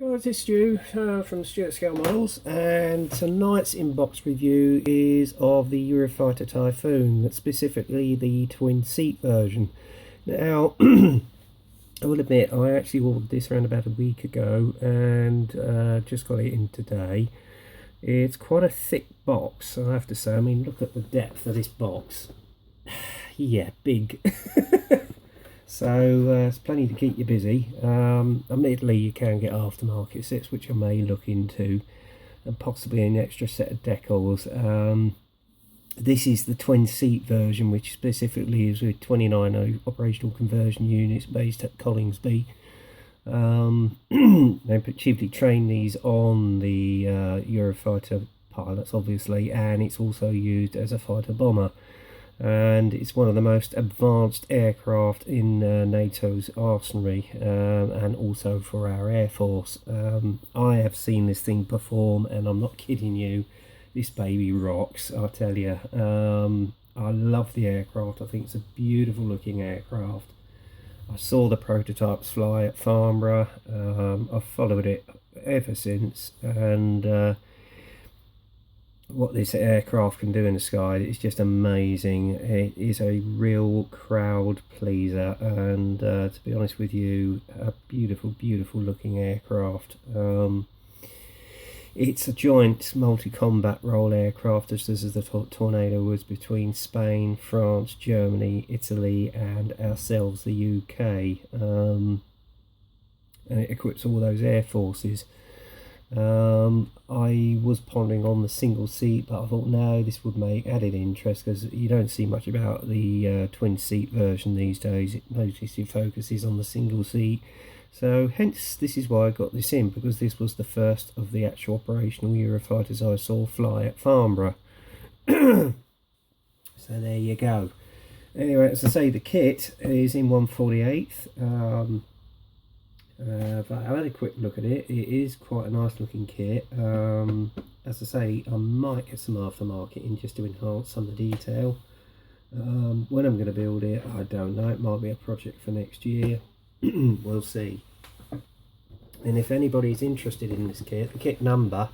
Guys, it's Stu from Stuart Scale Models, and tonight's inbox review is of the Eurofighter Typhoon, specifically the twin seat version. Now, I will admit, I actually ordered this around about a week ago and just got it in today. It's quite a thick box, I have to say. I mean, look at the depth of this box. Yeah, big. So it's plenty to keep you busy. Admittedly, you can get aftermarket sets, which I may look into, and possibly an extra set of decals. This is the twin seat version, which specifically is with 29 operational conversion units based at Collingsby. They chiefly train these on the Eurofighter pilots, obviously, and it's also used as a fighter bomber. And it's one of the most advanced aircraft in NATO's arsenal, and also for our Air Force. I have seen this thing perform, and I'm not kidding you, this baby rocks, I tell you. I love the aircraft. I think it's a beautiful looking aircraft. I saw the prototypes fly at Farnborough. I've followed it ever since, and what this aircraft can do in the sky is just amazing. It is a real crowd pleaser, and to be honest with you, a beautiful looking aircraft. It's a joint multi-combat role aircraft, just as the Tornado was between Spain, France, Germany, Italy and ourselves, the UK, and it equips all those air forces. I was pondering on the single seat, but I thought no, this would make added interest because you don't see much about the twin seat version these days. It mostly focuses on the single seat, so hence this is why I got this in, because this was the first of the actual operational Eurofighters I saw fly at Farnborough. So there you go. Anyway, as I say, the kit is in 1/48. But I had a quick look at it. It is quite a nice looking kit. As I say, I might get some aftermarket in just to enhance some of the detail. When I'm going to build it, I don't know. It might be a project for next year. We'll see. And if anybody's interested in this kit, the kit number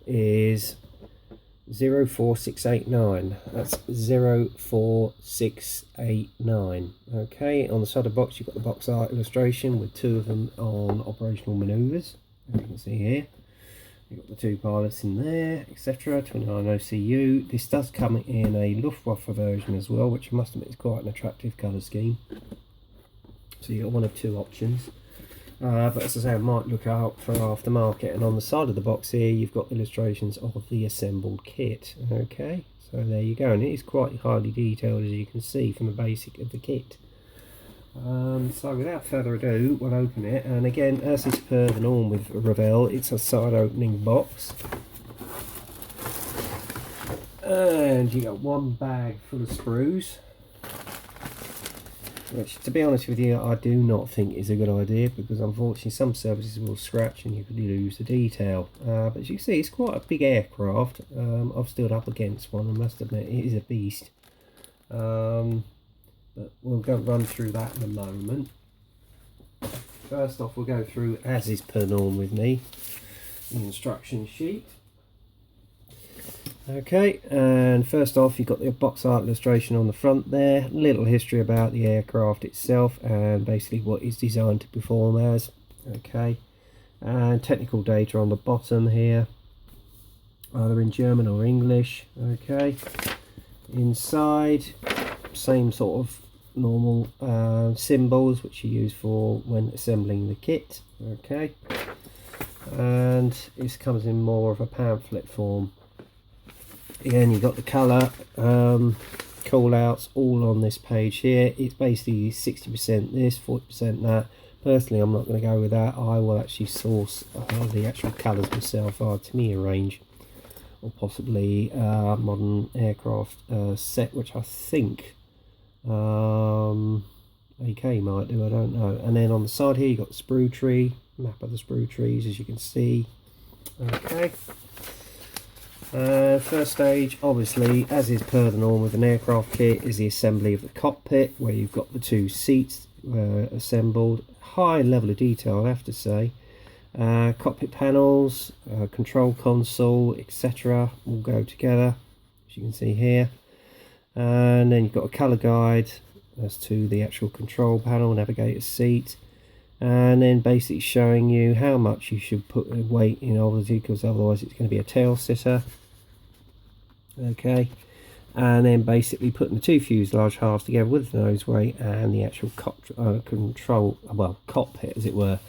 is 04689. That's 04689. Okay, on the side of the box you've got the box art illustration with two of them on operational manoeuvres, as you can see here. You've got the two pilots in there, etc. 29 OCU. This does come in a Luftwaffe version as well, which I must admit is quite an attractive colour scheme. So you've got one of two options. But as I say, I might look out for aftermarket. And on the side of the box here, you've got illustrations of the assembled kit. Okay, so there you go. And it is quite highly detailed, as you can see from the basic of the kit. So without further ado, we'll open it. And again, as is per the norm with Revell, it's a side opening box. And you got one bag full of sprues, which, to be honest with you, I do not think is a good idea, because unfortunately some services will scratch and you could lose the detail. But as you can see, it's quite a big aircraft. I've stood up against one, I must admit, it is a beast. But we'll run through that in a moment. First off, we'll go through, as is per norm with me, the instruction sheet. Okay, and first off you've got the box art illustration on the front there, little history about the aircraft itself and basically what it's designed to perform as. Okay, and technical data on the bottom here, either in German or English. Okay, inside, same sort of normal symbols which you use for when assembling the kit. Okay, and this comes in more of a pamphlet form. Again, you've got the colour call outs all on this page here. It's basically 60% this, 40% that. Personally, I'm not going to go with that. I will actually source the actual colours myself. To me, a range, or possibly modern aircraft set, which I think AK might do, I don't know. And then on the side here you've got the sprue tree, map of the sprue trees, as you can see. Okay. First stage, obviously, as is per the norm with an aircraft kit, is the assembly of the cockpit, where you've got the two seats assembled. High level of detail, I have to say. Cockpit panels, control console, etc. all go together, as you can see here. And then you've got a colour guide as to the actual control panel, navigator seat, and then basically showing you how much you should put weight in, obviously, because otherwise it's going to be a tail sitter. Okay, and then basically putting the two fuselage halves together with the nose weight and the actual cockpit, as it were.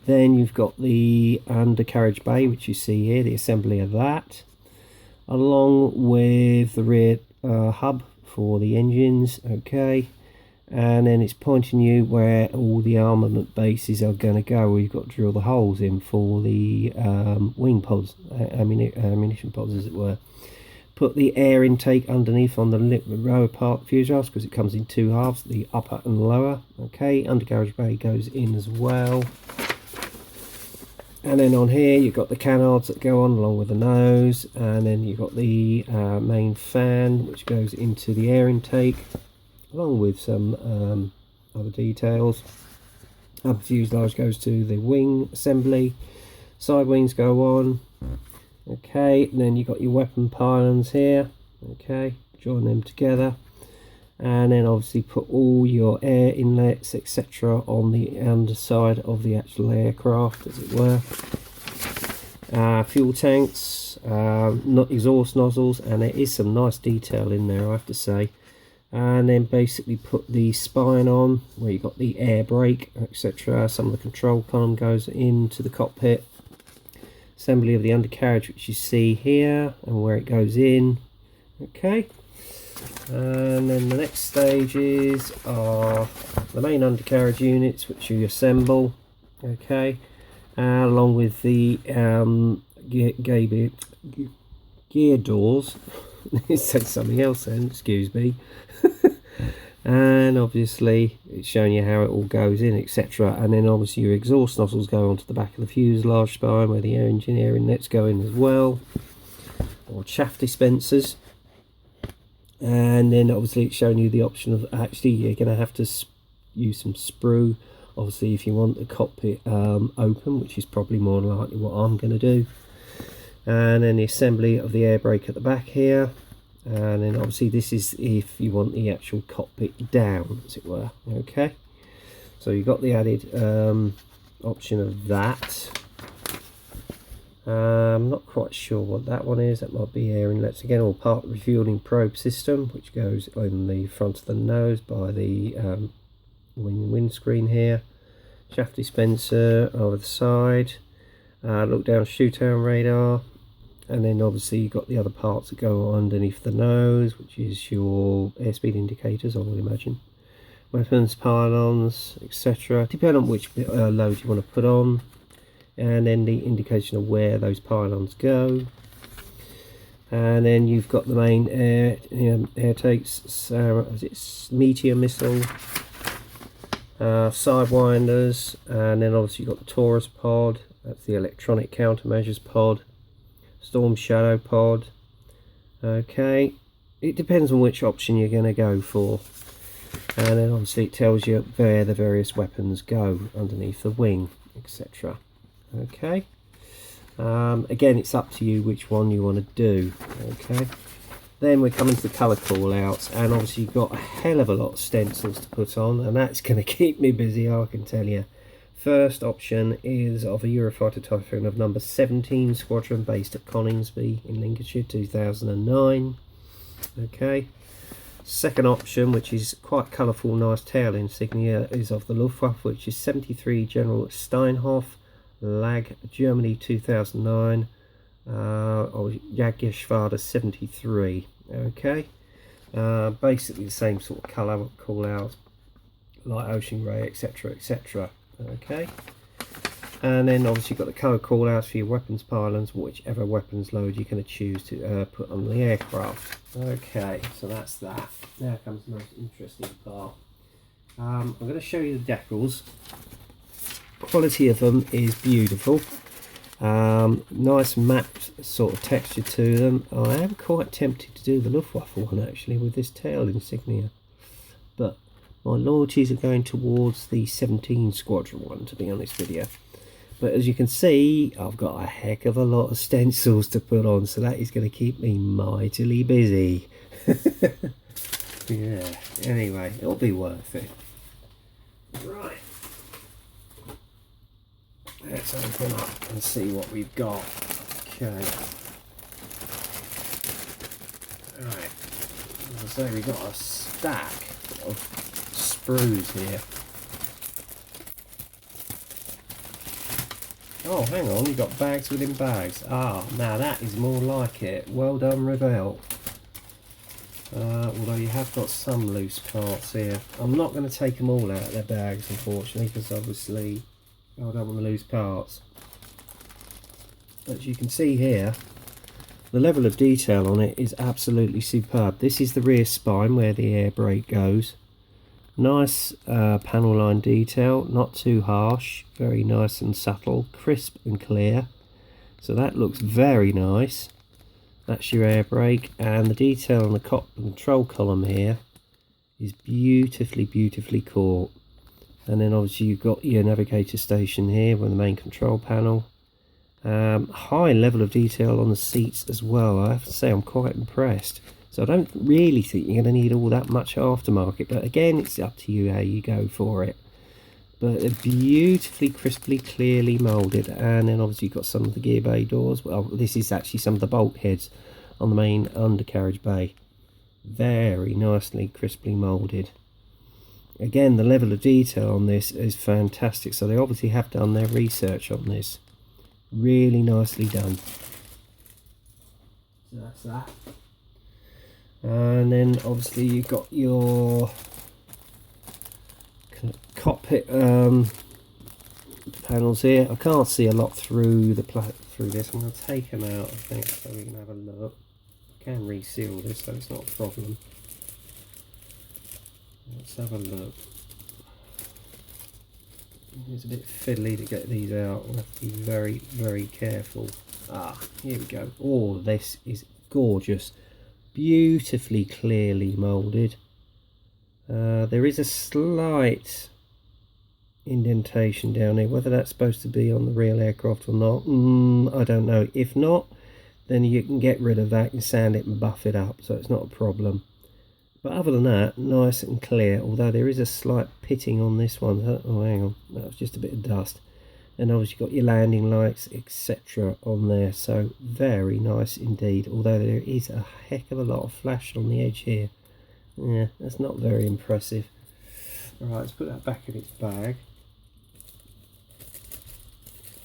Then you've got the undercarriage bay, which you see here, the assembly of that, along with the rear hub for the engines. Okay, and then it's pointing you where all the armament bases are going to go, where you've got to drill the holes in for the wing pods, ammunition pods, as it were. Put the air intake underneath on the lower part of the fuselage, because it comes in two halves, the upper and lower. Okay, undercarriage bay goes in as well. And then on here you've got the canards that go on along with the nose, and then you've got the main fan, which goes into the air intake, along with some other details. Upper fuselage goes to the wing assembly, side wings go on. Okay, and then you've got your weapon pylons here. Okay, join them together, and then obviously put all your air inlets, etc. on the underside of the actual aircraft, as it were. Fuel tanks, not exhaust nozzles, and there is some nice detail in there, I have to say. And then basically put the spine on, where you've got the air brake, etc. Some of the control column goes into the cockpit. Assembly of the undercarriage, which you see here, and where it goes in. Okay, and then the next stages are the main undercarriage units, which you assemble. Okay, along with the gear doors. It said something else then, excuse me. And obviously it's showing you how it all goes in, etc. And then obviously your exhaust nozzles go onto the back of the fuselage spine, where the air engineering nets go in as well, or chaff dispensers. And then obviously it's showing you the option of, actually you're going to have to use some sprue, obviously, if you want the cockpit open, which is probably more than likely what I'm going to do. And then the assembly of the air brake at the back here. And then obviously this is if you want the actual cockpit down, as it were. Okay, so you've got the added option of that. I'm not quite sure what that one is. That might be air inlets again, or part refueling probe system, which goes on the front of the nose by the windscreen here. Shaft dispenser over the side. Look down, shoot down radar. And then obviously you've got the other parts that go underneath the nose, which is your airspeed indicators, I would imagine. Weapons, pylons, etc. Depending on which load you want to put on. And then the indication of where those pylons go. And then you've got the main air takes, it's Meteor missile, sidewinders, and then obviously you've got the Taurus pod, that's the electronic countermeasures pod. Storm Shadow pod. Okay, it depends on which option you're going to go for, and then obviously it tells you where the various weapons go underneath the wing, etc. Okay, again it's up to you which one you want to do. Okay, then we're coming to the colour call outs, and obviously you've got a hell of a lot of stencils to put on, and that's going to keep me busy, I can tell you. First option is of a Eurofighter Typhoon of number 17 Squadron, based at Coningsby in Lincolnshire, 2009. Okay. Second option, which is quite colourful, nice tail insignia, is of the Luftwaffe, which is 73 General Steinhoff, Lag, Germany, 2009, or Jagdgeschwader 73. Okay. Basically the same sort of colour call out, light ocean grey, etc, etc. Okay, and then obviously you've got the colour call outs for your weapons pylons, whichever weapons load you're going to choose to put on the aircraft. Okay, so that's that. Now comes the most interesting part. I'm going to show you the decals. Quality of them is beautiful. Nice matte sort of texture to them. I am quite tempted to do the Luftwaffe one actually with this tail insignia, but my loyalties are going towards the 17 Squadron one, to be honest with you. But as you can see, I've got a heck of a lot of stencils to put on, so that is going to keep me mightily busy. Yeah, anyway, it'll be worth it. Right, let's open up and see what we've got. Okay. Right, as I say, we've got a stack of sprues here. Oh, hang on, you've got bags within bags. Ah, now that is more like it. Well done, Revell. Although you have got some loose parts here. I'm not going to take them all out of their bags, unfortunately, because obviously I don't want to lose parts. But as you can see here, the level of detail on it is absolutely superb. This is the rear spine where the air brake goes. Nice panel line detail, not too harsh, very nice and subtle, crisp and clear. So that looks very nice. That's your air brake, and the detail on the control column here is beautifully caught. And then obviously you've got your navigator station here with the main control panel. High level of detail on the seats as well. I have to say I'm quite impressed. So I don't really think you're going to need all that much aftermarket, but again, it's up to you how you go for it. But they're beautifully, crisply, clearly moulded, and then obviously you've got some of the gear bay doors. Well, this is actually some of the bulkheads on the main undercarriage bay. Very nicely, crisply moulded. Again, the level of detail on this is fantastic, so they obviously have done their research on this. Really nicely done. So that's that. And then obviously you've got your cockpit panels here. I can't see a lot through through this. I'm going to take them out, I think, so we can have a look. I can reseal this, so it's not a problem. Let's have a look. It's a bit fiddly to get these out. We'll have to be very careful. Ah, here we go. Oh, this is gorgeous. Beautifully clearly moulded. There is a slight indentation down here. Whether that's supposed to be on the real aircraft or not, I don't know. If not, then you can get rid of that and sand it and buff it up, so it's not a problem. But other than that, nice and clear, although there is a slight pitting on this one. Oh, hang on, that was just a bit of dust. And obviously you've got your landing lights, etc. on there, so very nice indeed, although there is a heck of a lot of flash on the edge here. Yeah, that's not very impressive. Alright, let's put that back in its bag.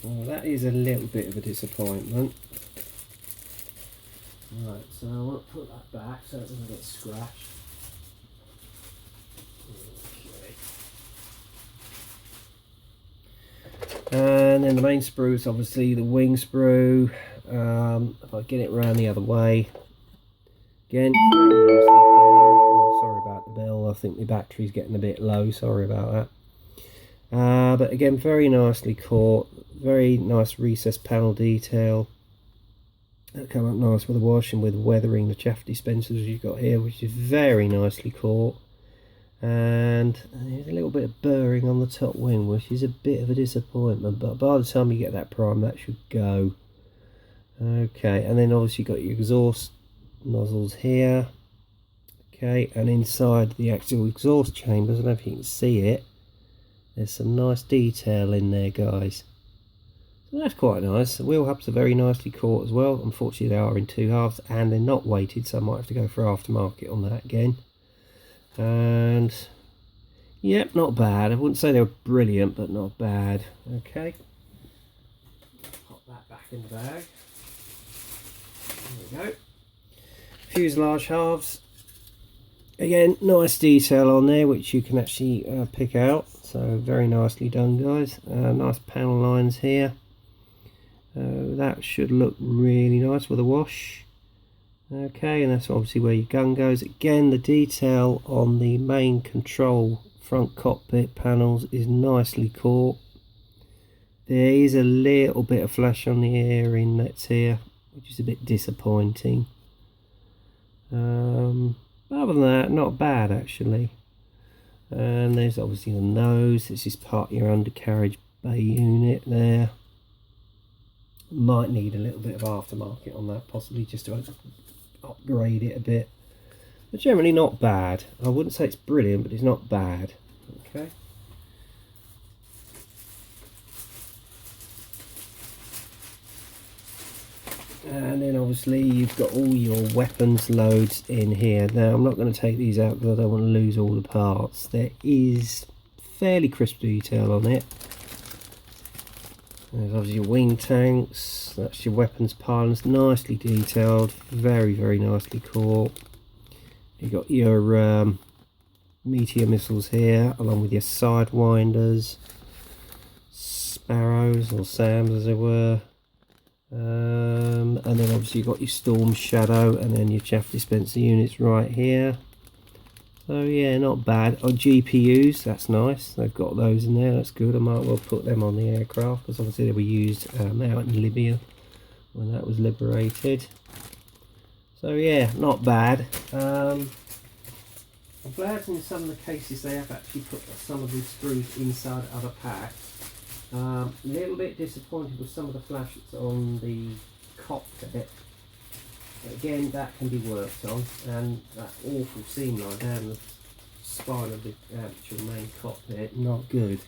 Well, that is a little bit of a disappointment. Right, so I want to put that back so it doesn't get scratched. And then the main sprue is obviously the wing sprue. If I get it around the other way, again, very nicely done. Oh, sorry about the bell, I think the battery's getting a bit low, sorry about that. But again, very nicely caught, very nice recessed panel detail. That come up nice with the wash and with weathering the chaff dispensers you've got here, which is very nicely caught. And there's a little bit of burring on the top wing, which is a bit of a disappointment, but by the time you get that prime, that should go. Okay, and then obviously you've got your exhaust nozzles here. Okay, and inside the actual exhaust chambers, I don't know if you can see it, there's some nice detail in there, guys. So that's quite nice. The wheel hubs are very nicely caught as well. Unfortunately, they are in two halves and they're not weighted, so I might have to go for aftermarket on that again. And yep, not bad. I wouldn't say they were brilliant, but not bad. Okay, pop that back in the bag. There we go. Fuselage halves. Again, nice detail on there, which you can actually pick out. So very nicely done, guys. Nice panel lines here. That should look really nice with a wash. Okay, and that's obviously where your gun goes. Again, the detail on the main control front cockpit panels is nicely caught. There is a little bit of flash on the air inlets here, which is a bit disappointing. Other than that, not bad actually. And there's obviously the nose. This is part of your undercarriage bay unit there. Might need a little bit of aftermarket on that, possibly just to upgrade it a bit. But generally not bad. I wouldn't say it's brilliant, but it's not bad. Okay. And then obviously you've got all your weapons loads in here. Now I'm not going to take these out because I don't want to lose all the parts. There is fairly crisp detail on it. There's obviously your wing tanks, that's your weapons pylons, nicely detailed, very nicely caught. You've got your meteor missiles here, along with your sidewinders, sparrows or SAMs as it were. And then obviously you've got your storm shadow and then your chaff dispenser units right here. So yeah, not bad. Oh, GPUs, that's nice. They've got those in there, that's good. I might well put them on the aircraft because obviously they were used out in Libya when that was liberated. So yeah, not bad. I'm glad in some of the cases they have actually put some of these sprues inside other packs. A little bit disappointed with some of the flash that's on the cockpit. But again, that can be worked on, and that awful seam line down the spine of the actual main cockpit, not good.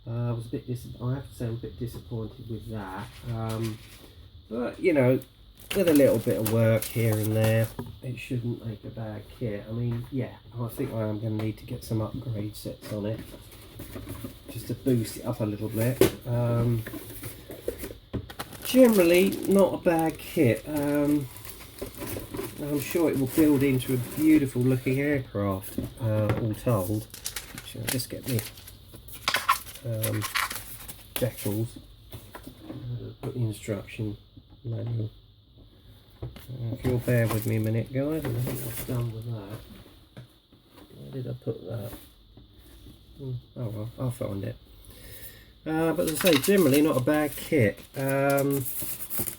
I was a bit I have to say I'm a bit disappointed with that. But you know, with a little bit of work here and there, it shouldn't make a bad kit. I mean, yeah, I think I am going to need to get some upgrade sets on it, just to boost it up a little bit. Generally, not a bad kit. I'm sure it will build into a beautiful looking aircraft, all told. Actually, I'll just get me decals, put the instruction manual. If you'll bear with me a minute, guys, I think I've done with that. Where did I put that? Oh well, I'll find it. But as I say, generally not a bad kit.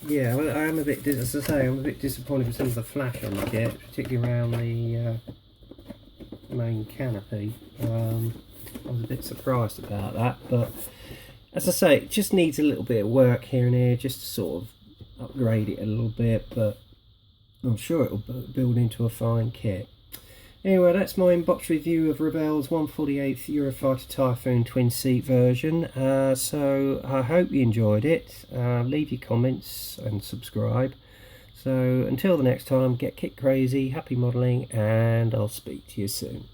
Yeah, I am a bit, as I say, I'm a bit disappointed with some of the flash on the kit, particularly around the main canopy. I was a bit surprised about that, but as I say, it just needs a little bit of work here and there, just to sort of upgrade it a little bit, but I'm sure it will build into a fine kit. Anyway, that's my inbox review of Revell's 148th Eurofighter Typhoon twin seat version. So I hope you enjoyed it. Leave your comments and subscribe. So until the next time, get kit crazy, happy modelling, and I'll speak to you soon.